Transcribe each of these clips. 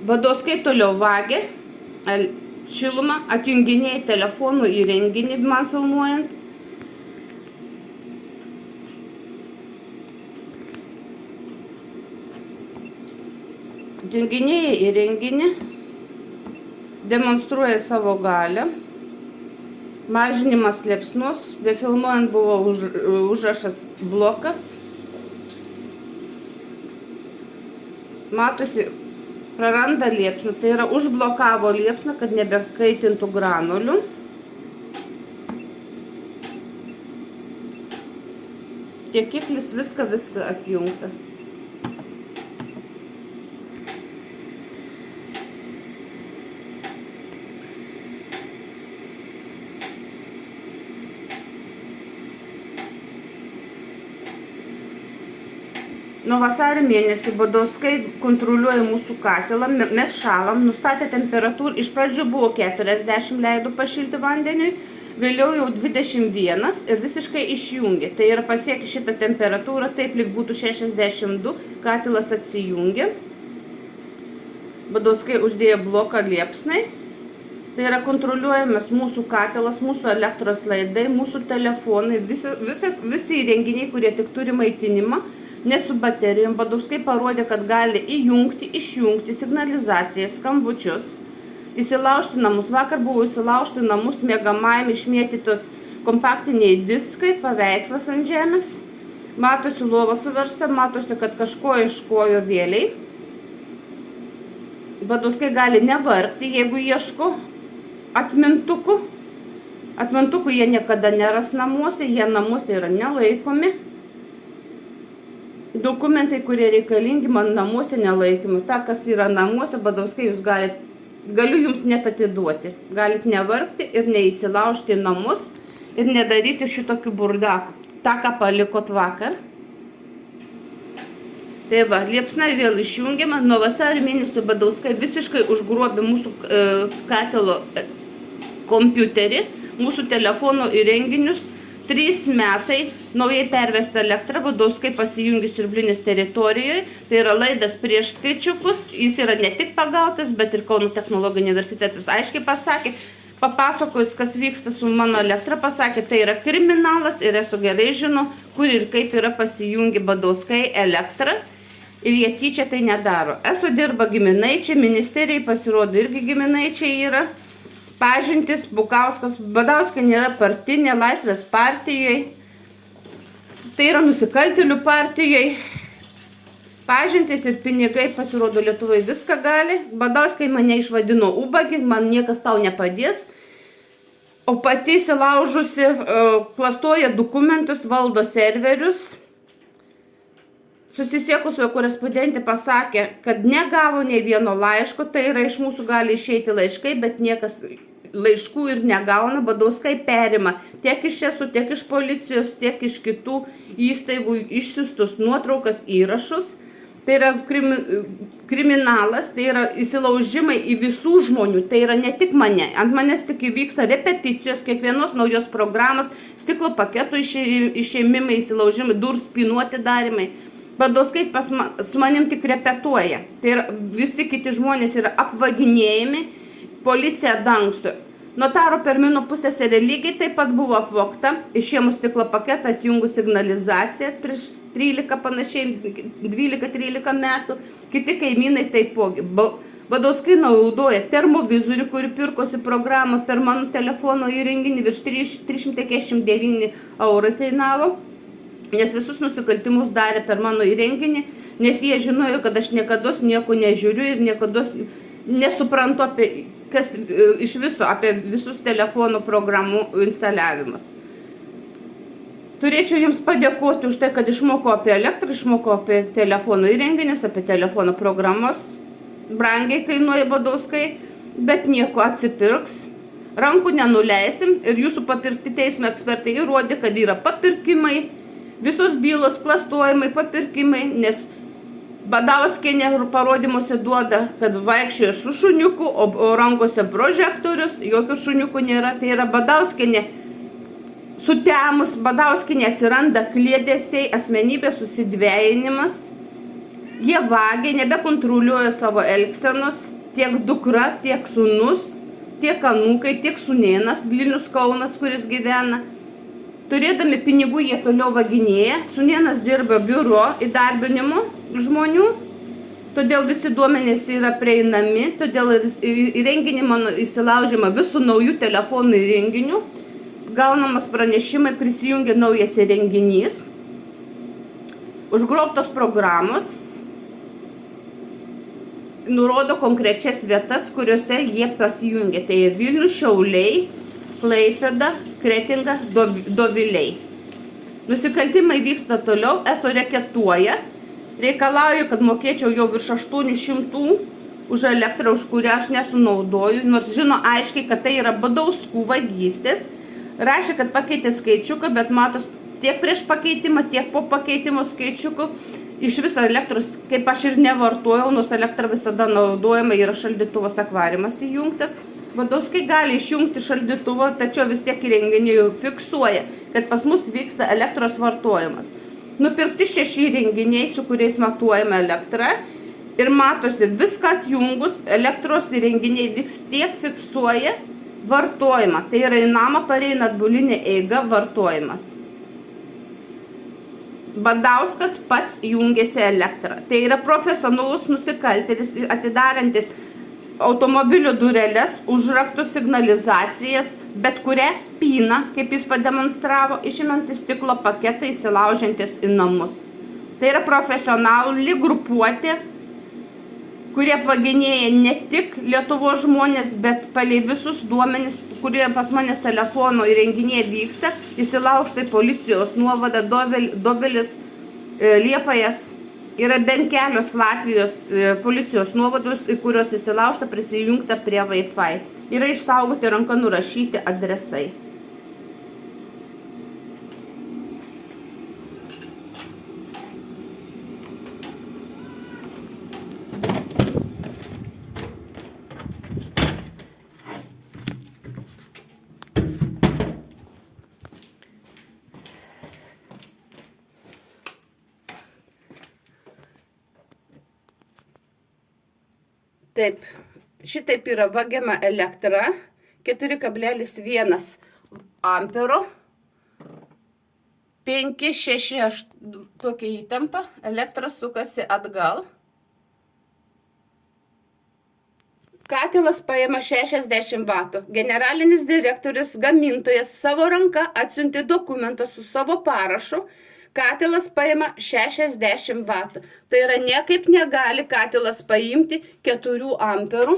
Badovskai toliau vagia šilumą, atjunginėja telefonų įrenginį man filmuojant. Atjunginėja įrenginį, demonstruoja savo galią. Mažinimas liepsnos, befilmuojant buvo užrašas blokas. Matosi, praranda liepsną, tai yra užblokavo liepsną, kad nebekaitintų granulių. Tiekiklis viską atjungta. Nuo vasario mėnesio Badovskai kontroliuoja mūsų katilą, mes šalam, nustatė temperatūrą, iš pradžių buvo 40, leido pašilti vandeniui, vėliau jau 21 ir visiškai išjungė. Tai yra pasiekė šitą temperatūrą, taip lyg būtų 62, katilas atsijungė. Badovskai uždėjo bloką liepsnai. Tai yra kontroliuojamas mūsų katilas, mūsų elektros laidai, mūsų telefonai, visi įrenginiai, kurie tik turi maitinimą. Net su baterijom Badovskai parodė, kad gali įjungti, išjungti signalizaciją, skambučius, įsilaužti namus. Vakar buvo įsilaužti namus miegamajam išmėtytos kompaktiniai diskai, paveikslas ant žemės. Matosi lova suversta, matosi, kad kažko ieškojo vėliai. Badovskai gali nevargti, jeigu ieško atmintukų. Atmintukų jie niekada neras namuose, jie namuose yra nelaikomi. Dokumentai, kurie reikalingi man namuose nelaikymui. Ta, kas yra namuose, Badovskai, jūs galiu jums net atiduoti. Galit nevargti ir neįsilaužti į namus ir nedaryti šitokių burdakų. Ta, ką palikot vakar. Tai va, liepsna vėl išjungiama. Nuo vasario mėnesio Badovskai visiškai užgrobė mūsų katilo kompiuterį, mūsų telefonų įrenginius. 3 metai naujai pervesta elektra, Badovskai pasijungi Siurblinis teritorijoje, tai yra laidas prieš skaičiukus, jis yra ne tik pagautas, bet ir Kauno technologijų universitetas aiškiai pasakė, papasakojus, kas vyksta su mano elektra, pasakė, tai yra kriminalas ir esu gerai žino, kur ir kaip yra pasijungi Badovskai elektrą ir jie tyčia tai nedaro. Esu dirba giminaičiai, ministerijai pasirodo irgi giminaičiai yra. Pažintis, Bukauskas, Badovskai nėra partinė, Laisvės partijoje, tai yra nusikaltėlių partijoje. Pažintis ir pinigai, pasirodo, Lietuvai viską gali. Badovskai mane išvadino ubagį, man niekas tau nepadės. O pati įsilaužusi, klastoja dokumentus, valdo serverius. Susisiekusio korespondentė pasakė, kad negavo nei vieno laiško, tai yra iš mūsų gali išeiti laiškai, bet niekas laiškų ir negauna. Badovskai perima tiek iš ESO, tiek iš policijos, tiek iš kitų įstaigų išsiųstus nuotraukas, įrašus. Tai yra kriminalas, tai yra įsilaužimai į visų žmonių, tai yra ne tik mane. Ant manęs tik įvyksta repeticijos, kiekvienos naujos programos, stiklo paketų išėmimai, įsilaužimai, durų spinuoti darimai. Badovskai su manim tik repetuoja. Tai yra, visi kiti žmonės yra apvaginėjami, policija dangsto. Notaro Permino pusseserė lygiai taip pat buvo apvogta, išėmus stiklo paketą, atjungus signalizaciją prieš 13 panašiai, 12-13 metų. Kiti kaimynai taipogi. Badovskai naudoja termovizorių, kuri pirkosi programą per mano telefono įrenginį, virš 349 € kainavo. Nes visus nusikaltimus darė per mano įrenginį, nes jie žinojo, kad aš niekados nieko nežiūriu ir niekados nesuprantu iš viso apie visus telefonų programų instaliavimus. Turėčiau jums padėkoti už tai, kad išmokau apie elektrą, išmokau apie telefonų įrenginius, apie telefonų programas. Brangiai kainuoja Badovskai, bet nieko atsipirks. Rankų nenuleisim ir jūsų papirkti teismo ekspertai įrodė, kad yra papirkimai. Visos bylos klastojimai, papirkimai, nes Badauskienė parodymuose duoda, kad vaikščiojo su šuniuku, o rankose prožektorius, jokių šuniukų nėra. Tai yra Badauskienė sutemus, Badauskienė atsiranda kliedesiai, asmenybės susidvejinimas. Jie vagia, nebekontroliuoja savo elgsenos, tiek dukra, tiek sūnus, tiek anūkai, tiek sūnėnas, Vilnius Kaunas, kuris gyvena. Turėdami pinigų jie toliau vaginėja, sūnėnas dirba biuro įdarbinimu žmonių, todėl visi duomenys yra prieinami, todėl įrenginį mano įsilaužiama visų naujų telefonų įrenginių, gaunamas pranešimai, prisijungia naujas įrenginys, užgrobtos programos, nurodo konkrečias vietas, kuriuose jie pasijungia. Tai Vilnius, Šiauliai, Klaipėda, Kretinga, Doviliai. Nusikaltimai vyksta toliau, eso reketuoja, reikalauju, kad mokėčiau jau virš 800 už elektrą, už kurią aš nesunaudoju, nors žino aiškiai, kad tai yra badauskų vagystės. Rašė, kad pakeitė skaičiuką, bet matos tiek prieš pakeitimą, tiek po pakeitimo skaičiukų. Iš viso elektros, kaip aš ir nevartojau, nors elektra visada naudojama, yra šaldytuvas akvariumas įjungtas. Badauskai gali išjungti šaldytuvą, tačiau vis tiek įrenginiai jau fiksuoja, kad pas mus vyksta elektros vartojimas. Nupirkti 6 įrenginiai, su kuriais matuojama elektra, ir matosi, viską atjungus, elektros įrenginiai vis tiek fiksuoja vartojimą. Tai yra į namą pareina atbulinė eiga vartojimas. Badauskas pats jungiasi elektrą. Tai yra profesionalus nusikaltėlis, atidarantis automobilių dureles, užraktus, signalizacijas, bet kurią spyną, kaip jis pademonstravo, išimantis stiklo paketą, įsilaužiantis į namus. Tai yra profesionali grupuotė, kurie apvaginėja ne tik Lietuvos žmonės, bet palei visus duomenis, kurie pas manęs telefono įrenginėje vyksta, įsilaužtai policijos nuovada, Dobelis, Liepajas. Yra bent kelios Latvijos policijos nuovados, į kurios įsilaužta prisijungta prie Wi-Fi. Yra išsaugoti ranka nurašyti adresai. Taip, šitaip yra vagiama elektra, 4,1 ampero, 5, 6, tokia įtampa, elektra sukasi atgal. Katilas paima 60 vatų. Generalinis direktorius, gamintojas savo ranka atsiuntė dokumentą su savo parašu. Katilas paima 60 vatų. Tai yra niekaip negali katilas paimti 4 amperų.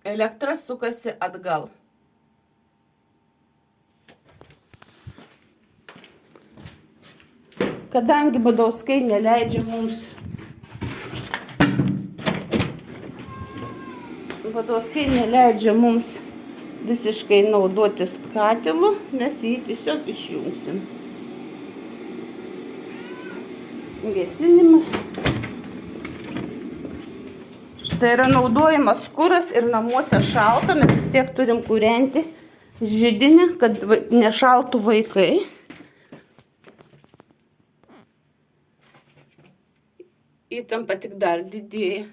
Elektra sukasi atgal. Kadangi badauskai neleidžia mums visiškai naudotis katilu, mes jį tiesiog išjungsim. Gesinimas. Tai yra naudojimas kuras ir namuose šalta, mes vis tiek turim kūrenti židinį, kad nešaltų vaikai. Įtampa tik dar didėja.